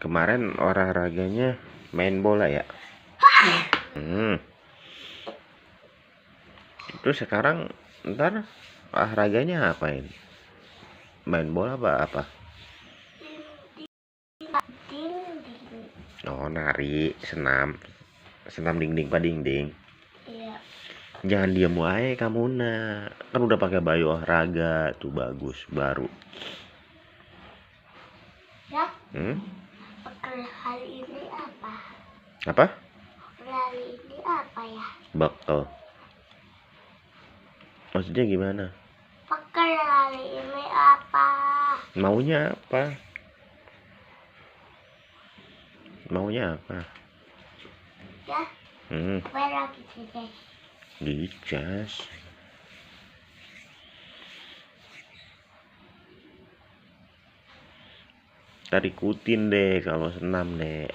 Kemarin olahraganya main bola ya. Terus sekarang ntar olahraganya apain? Main bola apa? Oh, nari, senam dinding pak dinding. Iya. Jangan diam wae kamu kan udah pakai baju olahraga tuh, bagus baru. Ya. Bekal hari ini apa? Apa? Hari ini apa ya? Bekal. Maksudnya gimana? Bekal hari ini apa? Maunya apa? Ya. Apa lagi sih? Dicas. Ntar ikutin deh kalau senam deh.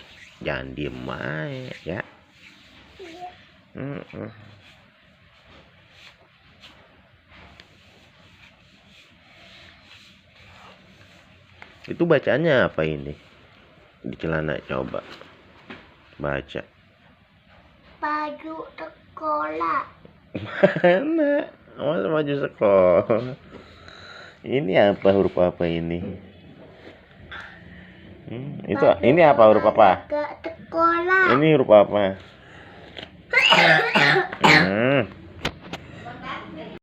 Jangan diem aja ya. Itu bacanya apa ini? Di celana coba. Baca. Baju sekolah. Mana? Masa baju sekolah? Ini apa, huruf apa ini? Itu baju ini apa, huruf apa? Sekolah. Ini huruf apa?